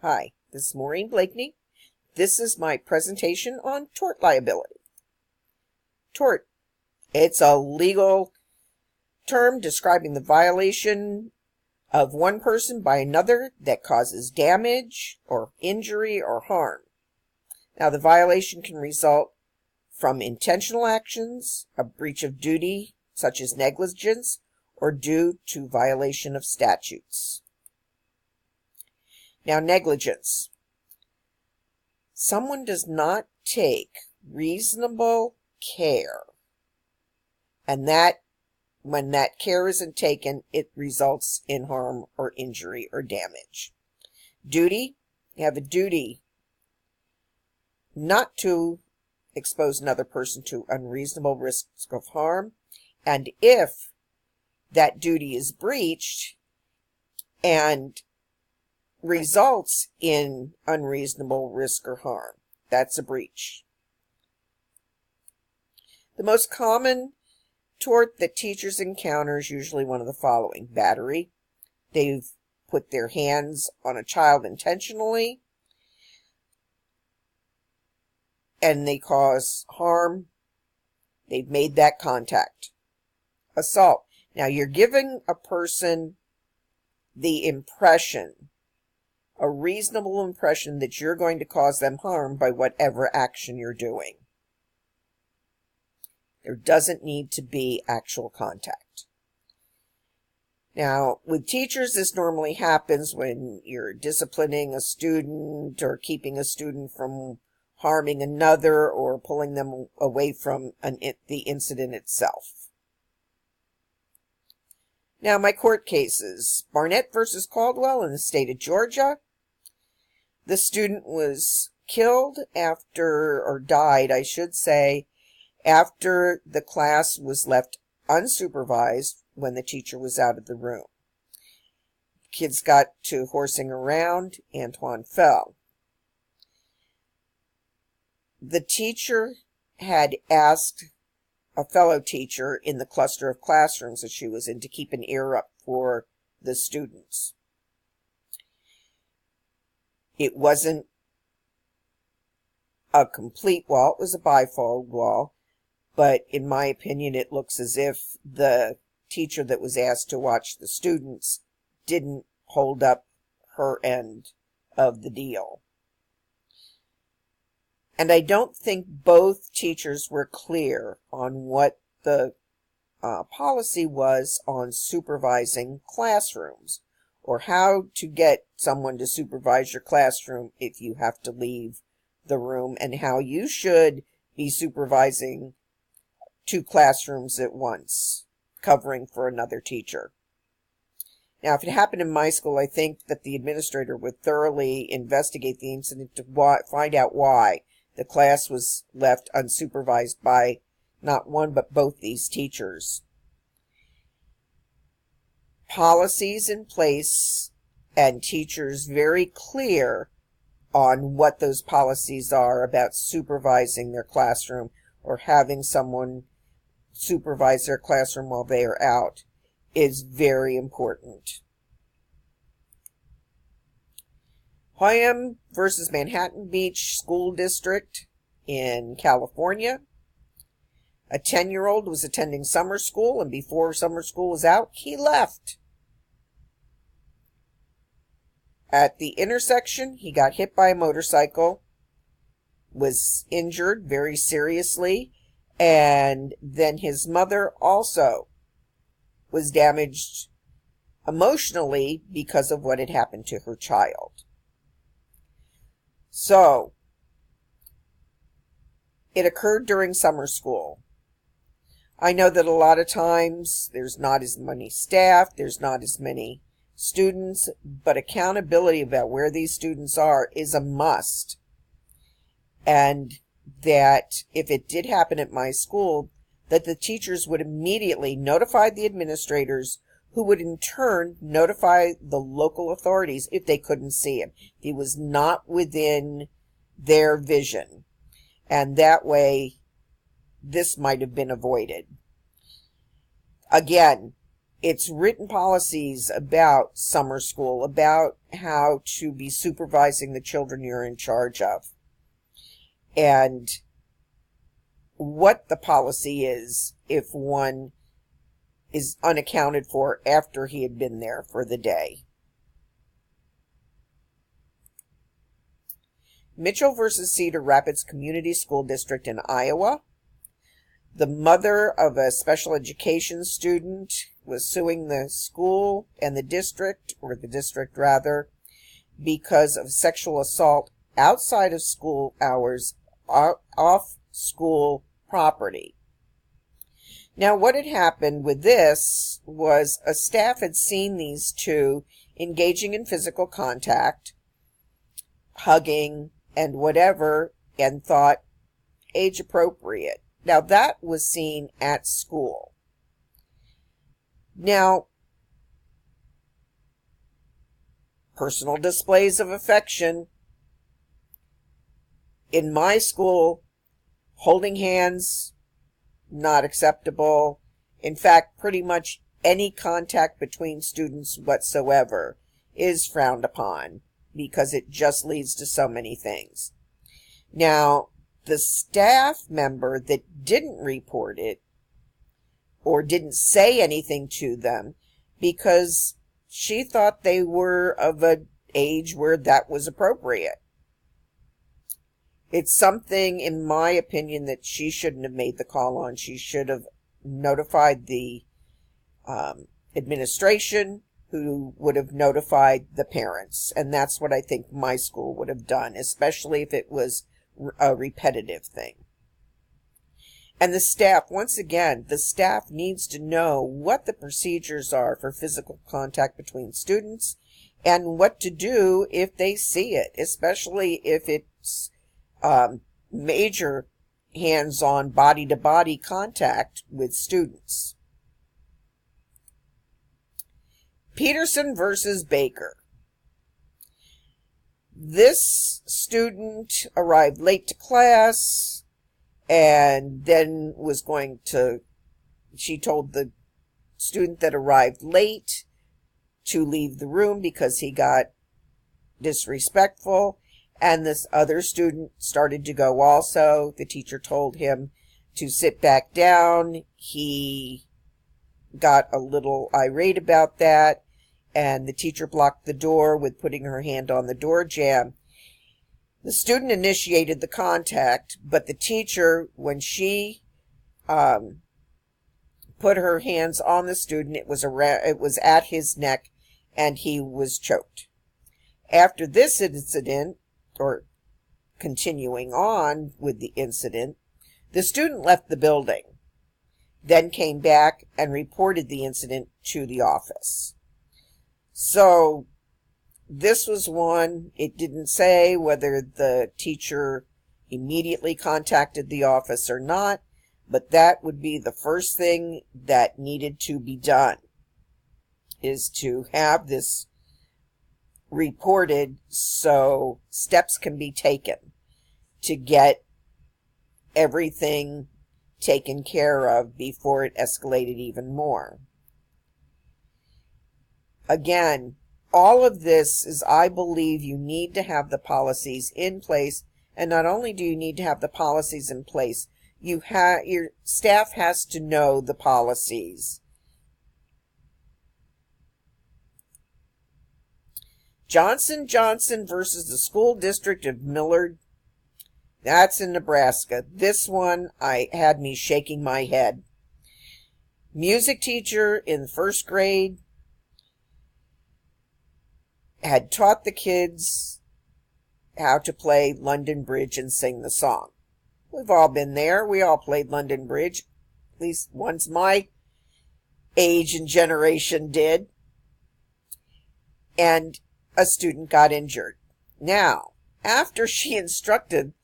Hi, this is Maureen Blakeney. This is my presentation on tort liability. Tort, it's a legal term describing the violation of one person by another that causes damage or injury or harm. Now, the violation can result from intentional actions, a breach of duty, such as negligence, or due to violation of statutes. Now, negligence. Someone does not take reasonable care, and when that care isn't taken, it results in harm or injury or damage. Duty. You have a duty not to expose another person to unreasonable risks of harm, and if that duty is breached and results in unreasonable risk or harm, that's a breach. The most common tort that teachers encounter is usually one of the following: battery. They've put their hands on a child intentionally and they cause harm. They've made that contact. Assault. Now, you're giving a person the impression, a reasonable impression, that you're going to cause them harm by whatever action you're doing. There doesn't need to be actual contact. Now, with teachers, this normally happens when you're disciplining a student or keeping a student from harming another or pulling them away from the incident itself. Now, my court cases. Barnett versus Caldwell in the state of Georgia. The student was killed died, I should say, after the class was left unsupervised when the teacher was out of the room. Kids got to horsing around. Antoine fell. The teacher had asked a fellow teacher in the cluster of classrooms that she was in to keep an ear up for the students. It wasn't a complete wall, it was a bifold wall, but in my opinion, it looks as if the teacher that was asked to watch the students didn't hold up her end of the deal. And I don't think both teachers were clear on what the policy was on supervising classrooms, or how to get someone to supervise your classroom if you have to leave the room, and how you should be supervising two classrooms at once, covering for another teacher. Now, if it happened in my school, I think that the administrator would thoroughly investigate the incident to find out why the class was left unsupervised by not one but both these teachers. Policies in place and teachers very clear on what those policies are about supervising their classroom or having someone supervise their classroom while they are out is very important. Hoyam versus Manhattan Beach School District in California. A 10-year-old was attending summer school, and before summer school was out, he left. At the intersection, he got hit by a motorcycle, was injured very seriously, and then his mother also was damaged emotionally because of what had happened to her child. So, it occurred during summer school. I know that a lot of times there's not as many staff, there's not as many students, but accountability about where these students are is a must. And that if it did happen at my school, that the teachers would immediately notify the administrators, who would in turn notify the local authorities if they couldn't see him, if he was not within their vision. And that way, this might have been avoided. Again, It's written policies about summer school, about how to be supervising the children you're in charge of, and what the policy is if one is unaccounted for after he had been there for the day. Mitchell versus Cedar Rapids Community School District in Iowa. The mother of a special education student was suing the school and the district, or the district rather, because of sexual assault outside of school hours off school property. Now, what had happened with this was a staff had seen these two engaging in physical contact, hugging, and whatever, and thought age appropriate. Now, that was seen at school. Now, personal displays of affection. In my school, holding hands, not acceptable. In fact, pretty much any contact between students whatsoever is frowned upon because it just leads to so many things. Now, the staff member that didn't report it or didn't say anything to them because she thought they were of an age where that was appropriate. It's something, in my opinion, that she shouldn't have made the call on. She should have notified the administration, who would have notified the parents. And that's what I think my school would have done, especially if it was a repetitive thing. And the staff, once again, the staff needs to know what the procedures are for physical contact between students and what to do if they see it, especially if it's major hands-on body-to-body contact with students. Peterson versus Baker. This student arrived late to class and then she told the student that arrived late to leave the room because he got disrespectful. And this other student started to go also. The teacher told him to sit back down. He got a little irate about that, and the teacher blocked the door with putting her hand on the door jamb. The student initiated the contact, but the teacher, when she put her hands on the student, it was at his neck, and he was choked. After this incident, or continuing on with the incident, the student left the building, then came back and reported the incident to the office. So this was one, it didn't say whether the teacher immediately contacted the office or not, but that would be the first thing that needed to be done, is to have this reported so steps can be taken to get everything taken care of before it escalated even more. Again, all of this is, I believe, you need to have the policies in place, and not only do you need to have the policies in place, your staff has to know the policies. Johnson versus the School District of Millard. That's in Nebraska. This one had me shaking my head. Music teacher in first grade had taught the kids how to play London Bridge and sing the song. We've all been there. We all played London Bridge. At least once my age and generation did. And a student got injured. Now, after she instructed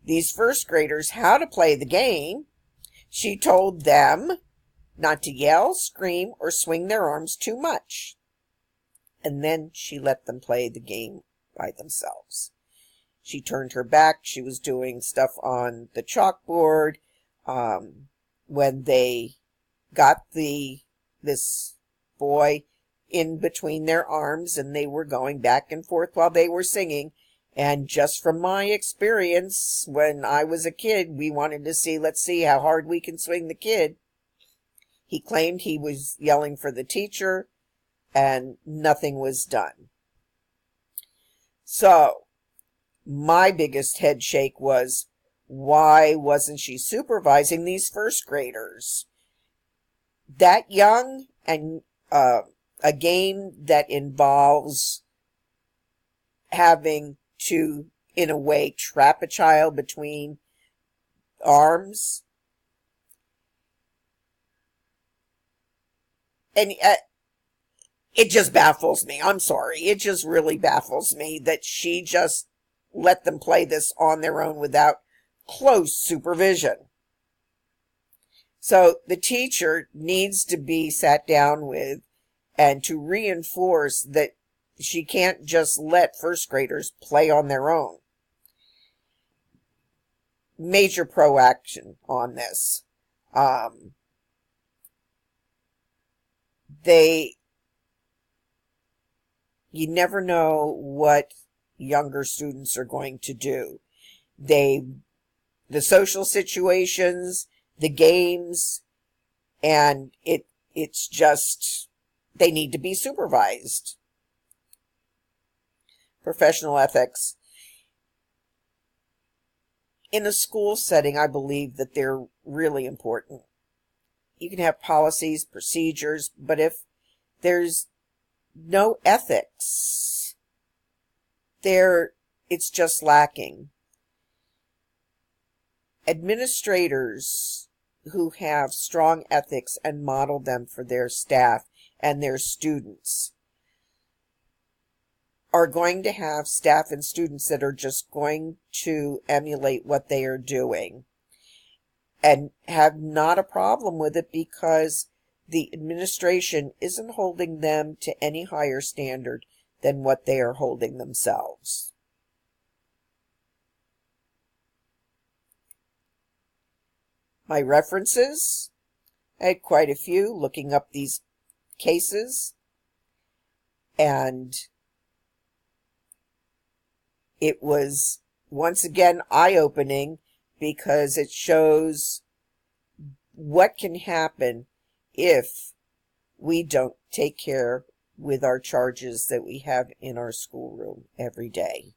these first graders how to play the game, she told them not to yell, scream, or swing their arms too much. And then she let them play the game by themselves. She turned her back. She was doing stuff on the chalkboard. When they got this boy in between their arms, and they were going back and forth while they were singing. And just from my experience, when I was a kid, we wanted to see, let's see how hard we can swing the kid. He claimed he was yelling for the teacher, and nothing was done. So my biggest head shake was, why wasn't she supervising these first graders? That young, and a game that involves having to, in a way, trap a child between arms. And it just baffles me. I'm sorry. It just really baffles me that she just let them play this on their own without close supervision. So the teacher needs to be sat down with and to reinforce that she can't just let first graders play on their own. Major proaction on this. You never know what younger students are going to do. The social situations, the games, and it's just, they need to be supervised. Professional ethics. In a school setting, I believe that they're really important. You can have policies, procedures, but if there's no ethics, it's just lacking. Administrators who have strong ethics and model them for their staff and their students are going to have staff and students that are just going to emulate what they are doing and have not a problem with it, because the administration isn't holding them to any higher standard than what they are holding themselves. My references, I had quite a few looking up these cases, and it was once again eye-opening, because it shows what can happen if we don't take care with our charges that we have in our schoolroom every day.